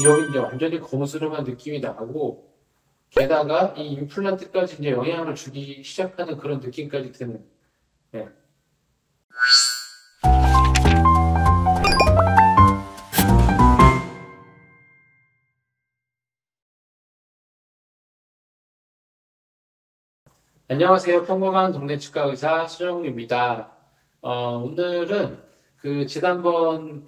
여기 이제 완전히 거무스름한 느낌이 나고, 게다가 이 임플란트까지 이제 영향을 주기 시작하는 그런 느낌까지 드는. 예. 안녕하세요. 평범한 동네 치과 의사 수정우입니다. 오늘은 지난번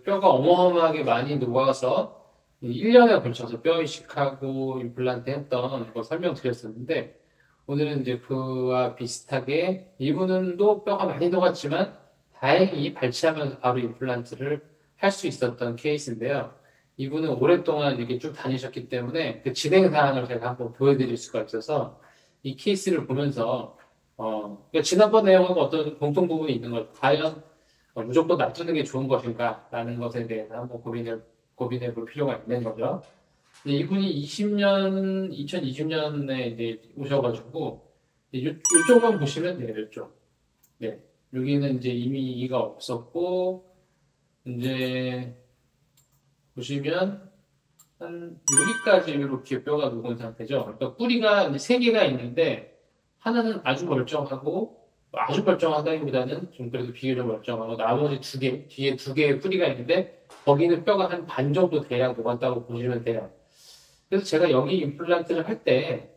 뼈가 어마어마하게 많이 녹아서 1년에 걸쳐서 뼈 이식하고 임플란트 했던 거 설명드렸었는데, 오늘은 이제 그와 비슷하게 이분도 뼈가 많이 녹았지만 다행히 발치하면서 바로 임플란트를 할 수 있었던 케이스인데요. 이분은 오랫동안 이렇게 쭉 다니셨기 때문에 그 진행 사항을 제가 한번 보여드릴 수가 있어서 이 케이스를 보면서 그러니까 지난번 내용하고 어떤 공통 부분이 있는 걸 과연 무조건 놔두는 게 좋은 것인가라는 것에 대해서 한번 고민해 볼 필요가 있는 거죠. 근데 이분이 2020년에 이제 오셔가지고 이쪽만 보시면 돼요. 이쪽. 네. 여기는 이제 이미 이가 없었고 이제 보시면 한 여기까지 이렇게 뼈가 녹은 상태죠. 그러니까 뿌리가 이제 세 개가 있는데 하나는 아주 멀쩡하고 아주 멀쩡하다기보다는 좀 그래도 비교적 멀쩡하고 나머지 두 개, 뒤에 두 개의 뿌리가 있는데 거기는 뼈가 한 반 정도 대략 녹았다고 보시면 돼요. 그래서 제가 여기 임플란트를 할 때,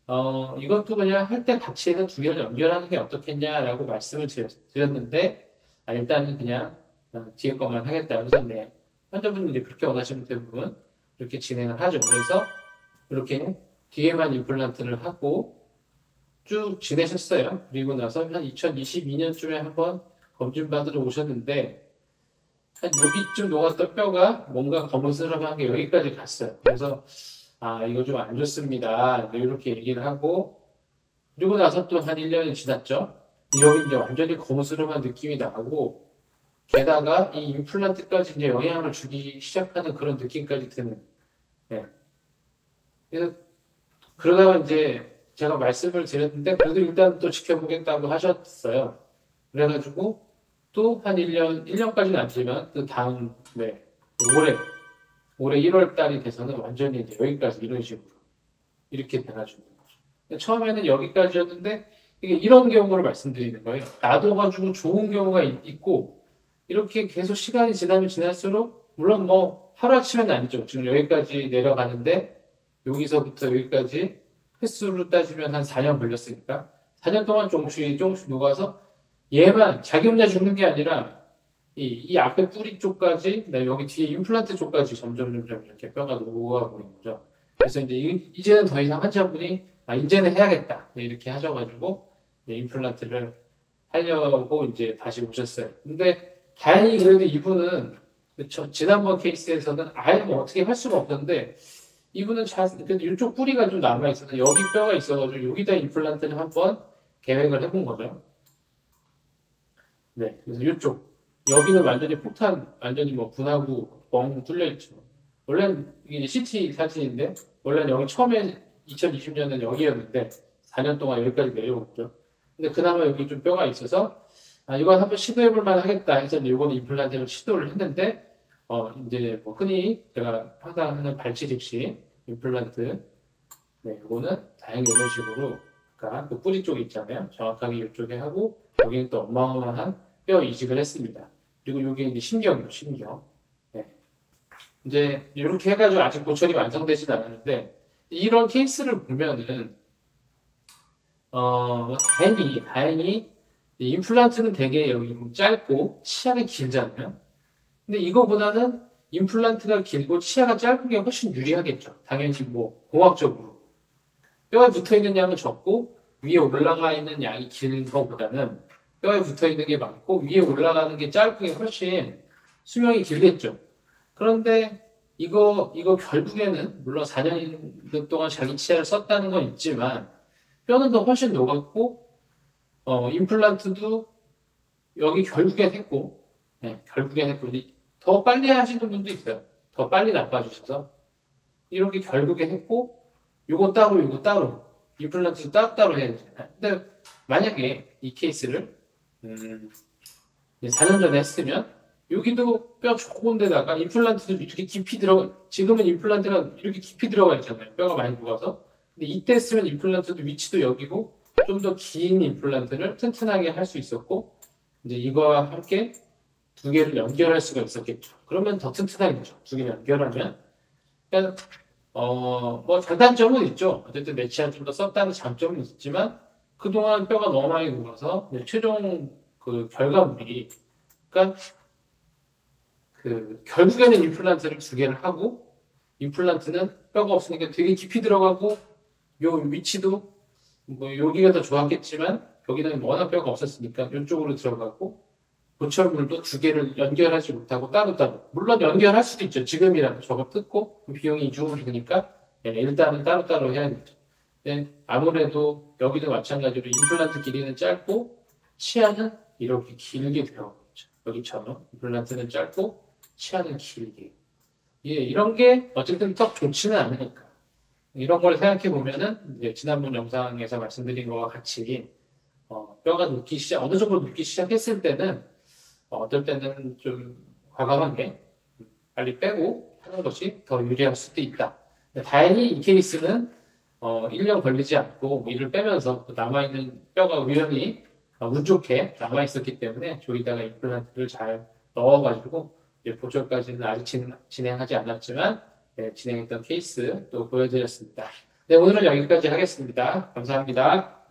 이것도 그냥 할 때 같이 해서 두 개를 연결하는 게 어떻겠냐라고 말씀을 드렸는데, 일단은 그냥 뒤에 것만 하겠다. 그래서 네, 환자분이 이제 그렇게 원하시는 대부분 이렇게 진행을 하죠. 그래서 이렇게 뒤에만 임플란트를 하고 쭉 지내셨어요. 그리고 나서 한 2022년쯤에 한번 검진 받으러 오셨는데, 한 여기쯤 녹았던 뼈가 뭔가 거무스름한 게 여기까지 갔어요. 그래서 이거 좀 안 좋습니다. 이렇게 얘기를 하고 그리고 나서 또 한 1년이 지났죠. 여기 이제 완전히 거무스름한 느낌이 나고 게다가 이 임플란트까지 이제 영향을 주기 시작하는 그런 느낌까지 드는. 예. 그래서 그러다가 이제 제가 말씀을 드렸는데 그래도 일단 또 지켜보겠다고 하셨어요. 그래가지고 또 한 1년까지는 아니지만 그 다음, 네, 올해 1월 달이 돼서는 완전히 이제 여기까지 이런 식으로 이렇게 돼가지고 처음에는 여기까지였는데 이게 이런 경우를 말씀드리는 거예요. 놔둬가지고 좋은 경우가 있고 이렇게 계속 시간이 지나면 지날수록 물론 뭐 하루아침에는 아니죠. 지금 여기까지 내려가는데 여기서부터 여기까지 횟수로 따지면 한 4년 걸렸으니까 4년 동안 조금씩 녹아서 얘만 자기 혼자 죽는 게 아니라 이 앞에 뿌리 쪽까지, 여기 뒤에 임플란트 쪽까지 점점 이렇게 뼈가 녹아버린 거죠. 그래서 이제는 더 이상 환자분이, 이제는 해야겠다. 이렇게 하셔가지고, 임플란트를 하려고 이제 다시 오셨어요. 근데 다행히 그래도 이분은, 지난번 케이스에서는 아예 뭐 어떻게 할 수가 없는데, 이분은 그래도 이쪽 뿌리가 좀 남아있어서 여기 뼈가 있어가지고 여기다 임플란트를 한번 계획을 해본 거죠. 네, 그래서 이쪽. 여기는 완전히 폭탄, 완전히 뭐 분하고 뻥 뚫려있죠. 원래는 이게 CT 사진인데, 원래는 여기 처음에 2020년은 여기였는데, 4년 동안 여기까지 내려오죠. 근데 그나마 여기 좀 뼈가 있어서, 이건 한번 시도해볼 만 하겠다 해서 이번에 임플란트를 시도를 했는데, 이제 뭐 흔히 제가 항상 하는 발치 즉시 임플란트, 네, 이거는 다행히 이런 식으로, 그러니까 그 뿌리 쪽에 있잖아요. 정확하게 이쪽에 하고, 여기는 또 어마어마한 뼈 이식을 했습니다. 그리고 여기 이제 신경이요, 신경. 네. 이제 이렇게 해가지고 아직 보철이 완성되진 않았는데, 이런 케이스를 보면은, 다행히, 이 임플란트는 되게 여기 짧고 치아가 길잖아요. 근데 이거보다는 임플란트가 길고 치아가 짧은 게 훨씬 유리하겠죠. 당연히 뭐, 공학적으로. 뼈에 붙어 있는 양은 적고, 위에 올라가 있는 양이 긴 것보다는 뼈에 붙어 있는 게 많고 위에 올라가는 게 짧은 게 훨씬 수명이 길겠죠. 그런데 이거 결국에는 물론 4년 동안 자기 치아를 썼다는 건 있지만 뼈는 더 훨씬 녹았고 임플란트도 여기 결국엔 했고 결국엔 했고 더 빨리 하시는 분도 있어요. 더 빨리 나빠주셔서 이렇게 결국에 했고 요거 따로 요거 따로 임플란트 따로 해야 되잖아요. 근데 만약에 이 케이스를 4년 전에 했으면 여기도 뼈 좋은 데다가 임플란트도 이렇게 깊이 지금은 임플란트가 이렇게 깊이 들어가 있잖아요. 뼈가 많이 부어서. 근데 이때 쓰면 임플란트도 위치도 여기고 좀 더 긴 임플란트를 튼튼하게 할 수 있었고, 이제 이거와 함께 두 개를 연결할 수가 있었겠죠. 그러면 더 튼튼하겠죠. 두 개를 연결하면. 그러니까 뭐 장단점은 있죠. 어쨌든 내치한 좀 더 썼다는 장점은 있지만 그동안 뼈가 너무 많이 녹아서 최종 그 결과물이, 그러니까 그 결국에는 임플란트를 두 개를 하고, 임플란트는 뼈가 없으니까 되게 깊이 들어가고, 요 위치도 뭐 여기가 더 좋았겠지만 여기는 워낙 뼈가 없었으니까 이쪽으로 들어가고, 보철물도 두 개를 연결하지 못하고 따로따로, 물론 연결할 수도 있죠. 지금이라도 저거 뜯고 비용이 이중으로 드니까 일단은 따로따로 해야겠죠. 아무래도 여기도 마찬가지로 임플란트 길이는 짧고 치아는 이렇게 길게 들어가겠죠. 여기처럼 임플란트는 짧고 치아는 길게. 예, 이런 게 어쨌든 썩 좋지는 않으니까. 이런 걸 생각해 보면은 이제 지난번 영상에서 말씀드린 거와 같이 뼈가 어느 정도 눕기 시작했을 때는 어떨 때는 좀 과감하게 빨리 빼고 하는 것이 더 유리할 수도 있다. 다행히 이 케이스는 1년 걸리지 않고 이를 빼면서 남아있는 뼈가 우연히 운 좋게 남아있었기 때문에 저기다가 임플란트를 잘 넣어가지고 보철까지는 아직 진행하지 않았지만 진행했던 케이스 또 보여드렸습니다. 네, 오늘은 여기까지 하겠습니다. 감사합니다.